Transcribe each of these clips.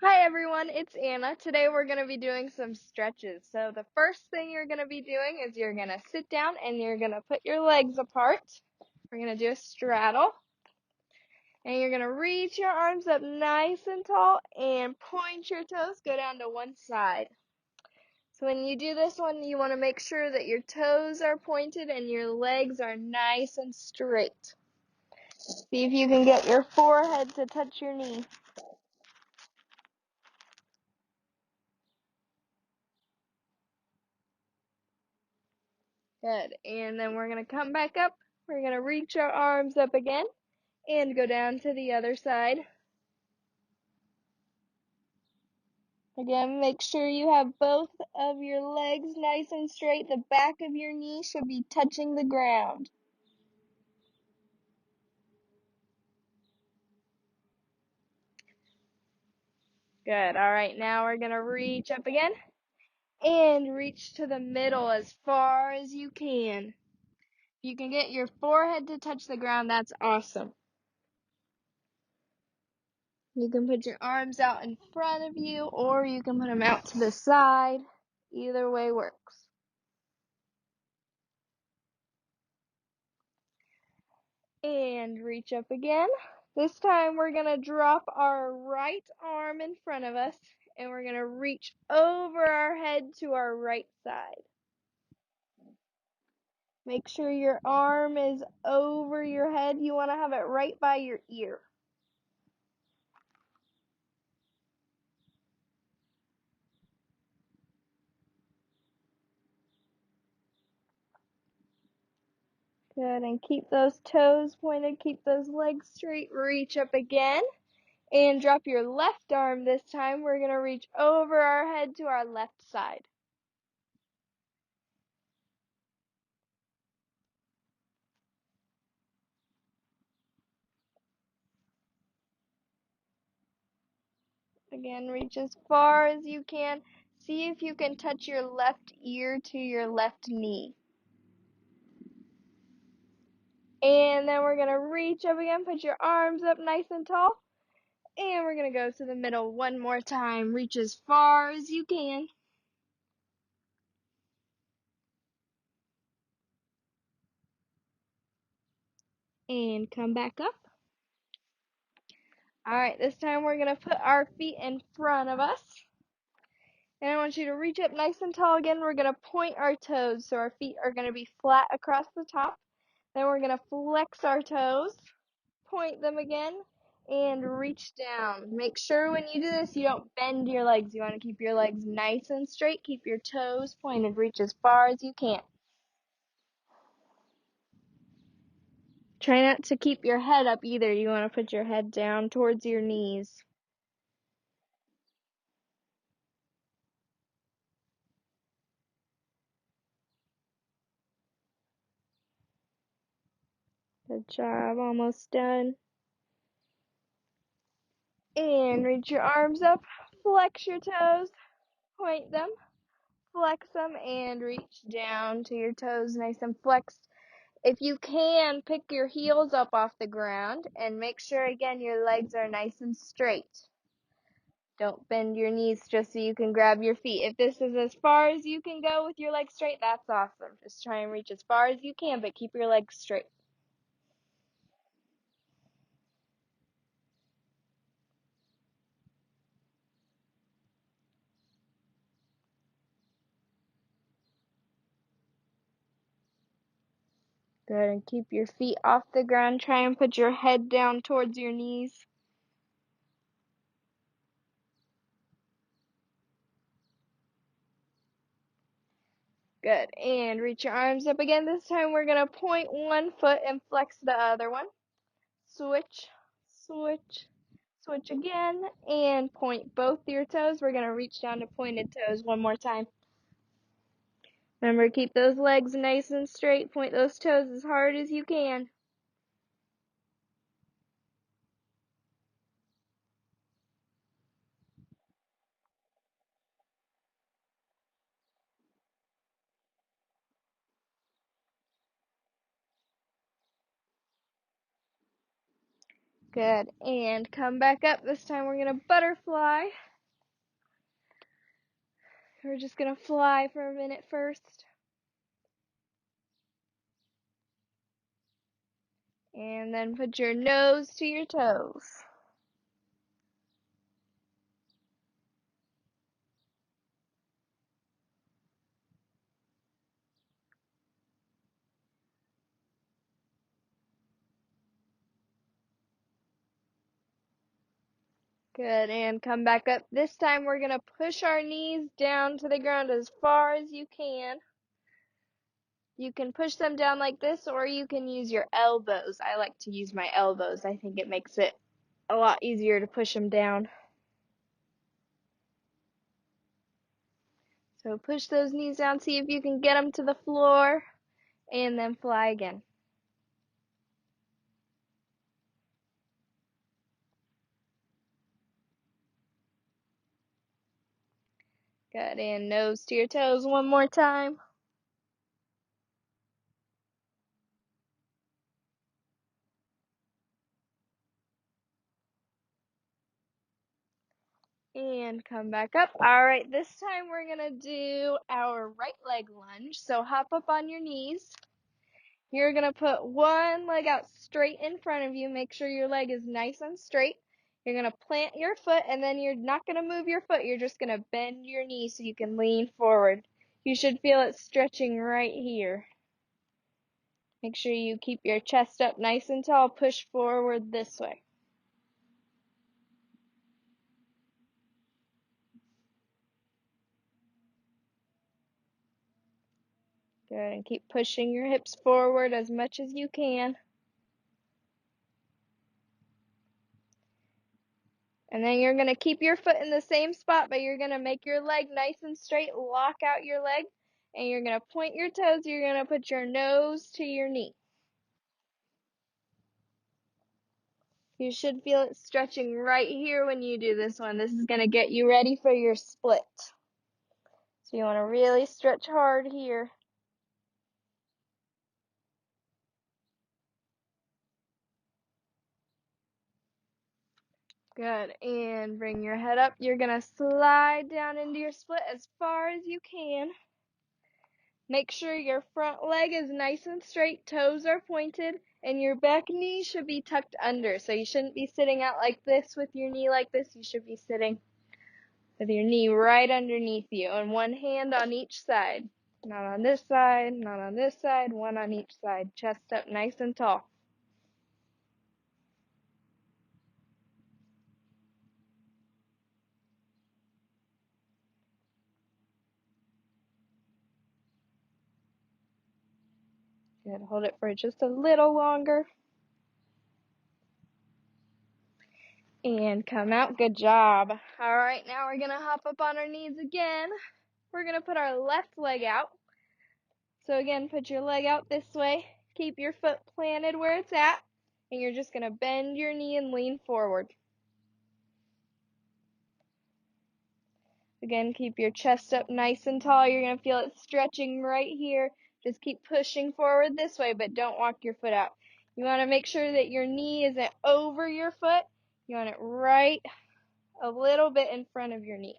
Hi everyone, it's Anna. Today we're going to be doing some stretches. So the first thing you're going to be doing is you're going to sit down and you're going to put your legs apart. We're going to do a straddle. And you're going to reach your arms up nice and tall and point your toes, go down to one side. So when you do this one, you want to make sure that your toes are pointed and your legs are nice and straight. See if you can get your forehead to touch your knee. Good. And then we're going to come back up. We're going to reach our arms up again and go down to the other side. Again, make sure you have both of your legs nice and straight. The back of your knee should be touching the ground. Good. All right, now we're going to reach up again and reach to the middle as far as you can. If you can get your forehead to touch the ground, that's awesome. You can put your arms out in front of you or you can put them out to the side. Either way works. And reach up again. This time we're going to drop our right arm in front of us and we're going to reach over our head to our right side. Make sure your arm is over your head. You want to have it right by your ear. Good, and keep those toes pointed, keep those legs straight. Reach up again and drop your left arm this time. We're going to reach over our head to our left side. Again, reach as far as you can. See if you can touch your left ear to your left knee. And then we're going to reach up again, put your arms up nice and tall. And we're going to go to the middle one more time. Reach as far as you can. And come back up. Alright, this time we're going to put our feet in front of us. And I want you to reach up nice and tall again. We're going to point our toes so our feet are going to be flat across the top. Then we're going to flex our toes, point them again, and reach down. Make sure when you do this you don't bend your legs. You want to keep your legs nice and straight. Keep your toes pointed. Reach as far as you can. Try not to keep your head up either. You want to put your head down towards your knees. Good job. Almost done. And reach your arms up. Flex your toes. Point them. Flex them and reach down to your toes nice and flexed. If you can, pick your heels up off the ground and make sure again your legs are nice and straight. Don't bend your knees just so you can grab your feet. If this is as far as you can go with your legs straight, that's awesome. Just try and reach as far as you can, but keep your legs straight. Good, and keep your feet off the ground. Try and put your head down towards your knees. Good, and reach your arms up again. This time we're going to point one foot and flex the other one. Switch, switch, switch again, and point both your toes. We're going to reach down to pointed toes one more time. Remember, keep those legs nice and straight. Point those toes as hard as you can. Good, and come back up. This time we're going to butterfly. We're just gonna fly for a minute first. And then put your nose to your toes. Good, and come back up. This time we're gonna push our knees down to the ground as far as you can. You can push them down like this, or you can use your elbows. I like to use my elbows. I think it makes it a lot easier to push them down. So push those knees down, see if you can get them to the floor, and then fly again. Good, and nose to your toes one more time. And come back up. All right, this time we're gonna do our right leg lunge. So hop up on your knees. You're gonna put one leg out straight in front of you. Make sure your leg is nice and straight. You're gonna plant your foot, and then you're not gonna move your foot. You're just gonna bend your knee so you can lean forward. You should feel it stretching right here. Make sure you keep your chest up nice and tall. Push forward this way. Good, and keep pushing your hips forward as much as you can. And then you're going to keep your foot in the same spot, but you're going to make your leg nice and straight, lock out your leg, and you're going to point your toes. You're going to put your nose to your knee. You should feel it stretching right here when you do this one. This is going to get you ready for your split. So you want to really stretch hard here. Good, and bring your head up. You're going to slide down into your split as far as you can. Make sure your front leg is nice and straight, toes are pointed, and your back knee should be tucked under. So you shouldn't be sitting out like this with your knee like this. You should be sitting with your knee right underneath you, and one hand on each side. Not on this side, not on this side, one on each side. Chest up nice and tall. Good, hold it for just a little longer. And come out, good job. All right, now we're gonna hop up on our knees again. We're gonna put our left leg out. So again, put your leg out this way. Keep your foot planted where it's at. And you're just going to bend your knee and lean forward. Again, keep your chest up nice and tall. You're going to feel it stretching right here. Just keep pushing forward this way, but don't walk your foot out. You want to make sure that your knee isn't over your foot. You want it right a little bit in front of your knee.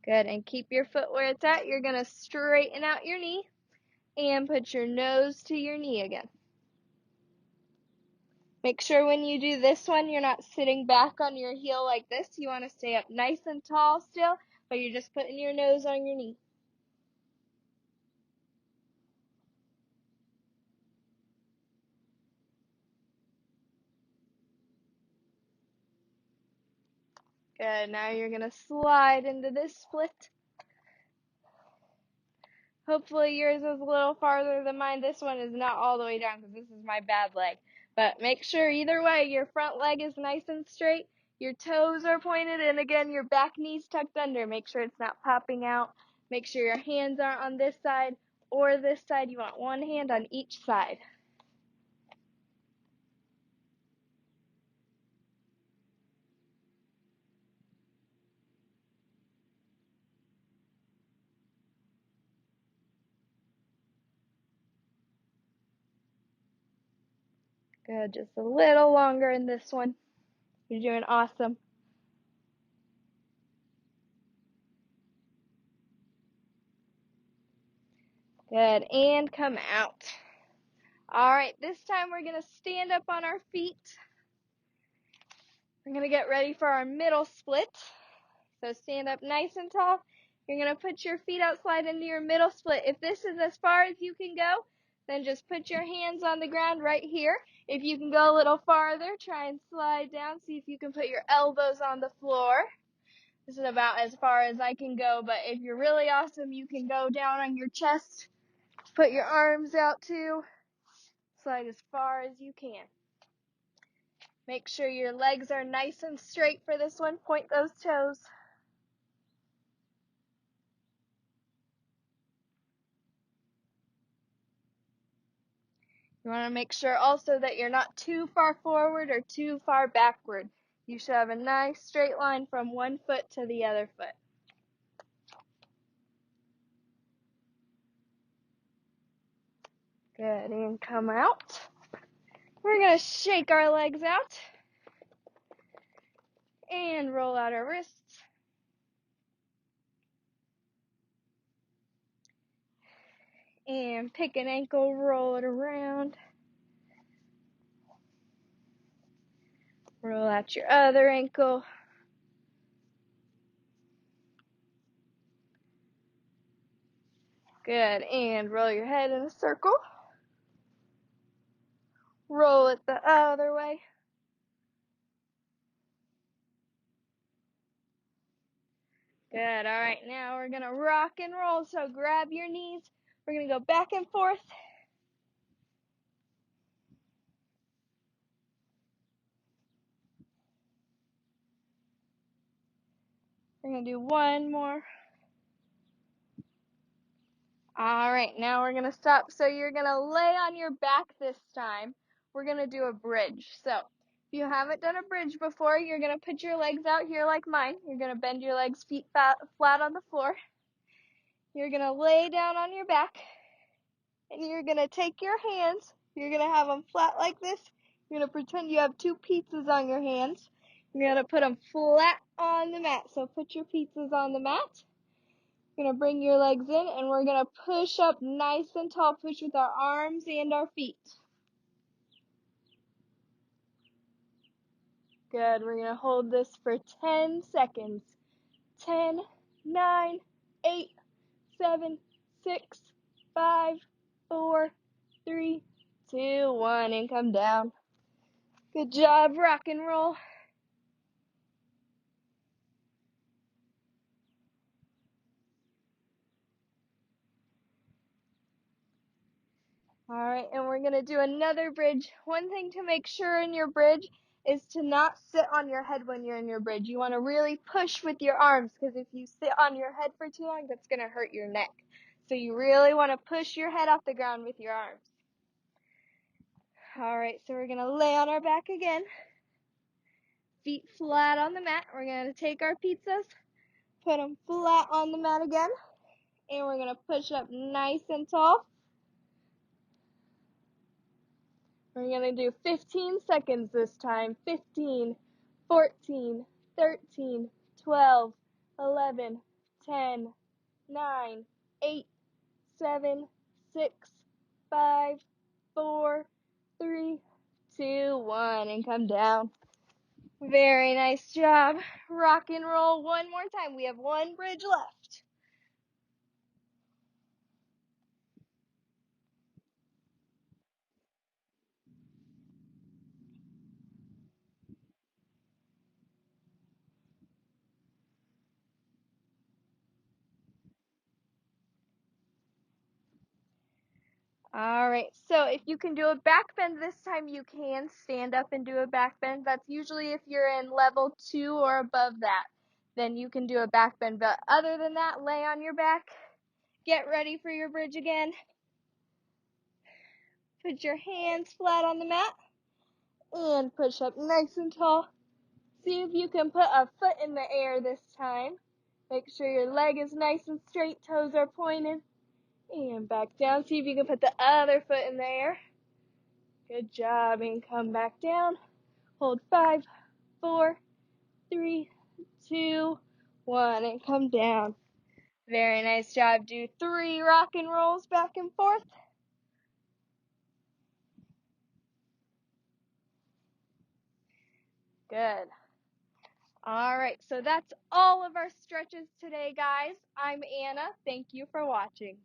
Good, and keep your foot where it's at. You're going to straighten out your knee and put your nose to your knee again. Make sure when you do this one, you're not sitting back on your heel like this. You want to stay up nice and tall still, but you're just putting your nose on your knee. Good, now you're going to slide into this split. Hopefully yours is a little farther than mine. This one is not all the way down because this is my bad leg. But make sure either way, your front leg is nice and straight. Your toes are pointed, and again, your back knee's tucked under. Make sure it's not popping out. Make sure your hands aren't on this side or this side. You want one hand on each side. Good, just a little longer in this one. You're doing awesome. Good, and come out. All right, this time we're gonna stand up on our feet. We're gonna get ready for our middle split. So stand up nice and tall. You're gonna put your feet out, slide into your middle split. If this is as far as you can go, then just put your hands on the ground right here. If you can go a little farther, try and slide down. See if you can put your elbows on the floor. This is about as far as I can go, but if you're really awesome, you can go down on your chest. Put your arms out too. Slide as far as you can. Make sure your legs are nice and straight for this one. Point those toes. You want to make sure also that you're not too far forward or too far backward. You should have a nice straight line from one foot to the other foot. Good, and come out. We're going to shake our legs out and roll out our wrists. And pick an ankle, roll it around. Roll out your other ankle. Good, and roll your head in a circle. Roll it the other way. Good, all right, now we're going to rock and roll, so grab your knees. We're going to go back and forth. We're going to do one more. All right, now we're going to stop. So you're going to lay on your back this time. We're going to do a bridge. So if you haven't done a bridge before, you're going to put your legs out here like mine. You're going to bend your legs, feet flat on the floor. You're going to lay down on your back, and you're going to take your hands. You're going to have them flat like this. You're going to pretend you have two pizzas on your hands. You're going to put them flat on the mat. So put your pizzas on the mat. We're going to bring your legs in, and we're going to push up nice and tall. Push with our arms and our feet. Good. We're going to hold this for 10 seconds. 10, 9, 8, 7, 6, 5, 4, 3, 2, 1, and come down. Good job. Rock and roll. All right, and we're going to do another bridge. One thing to make sure in your bridge is to not sit on your head when you're in your bridge. You want to really push with your arms, because if you sit on your head for too long, that's going to hurt your neck. So you really want to push your head off the ground with your arms. All right, so we're going to lay on our back again. Feet flat on the mat. We're going to take our pizzas, put them flat on the mat again, and we're going to push up nice and tall. We're going to do 15 seconds this time. 15, 14, 13, 12, 11, 10, 9, 8, 7, 6, 5, 4, 3, 2, 1, and come down. Very nice job. Rock and roll one more time. We have one bridge left. All right, so if you can do a back bend this time, you can stand up and do a back bend. That's usually if you're in level 2 or above that, then you can do a back bend. But other than that, lay on your back, get ready for your bridge again. Put your hands flat on the mat and push up nice and tall. See if you can put a foot in the air this time. Make sure your leg is nice and straight, toes are pointed. And back down. See if you can put the other foot in the air. Good job. And come back down. Hold 5, 4, 3, 2, 1, and come down. Very nice job. Do 3 rock and rolls back and forth. Good. All right, so that's all of our stretches today, guys. I'm Anna. Thank you for watching.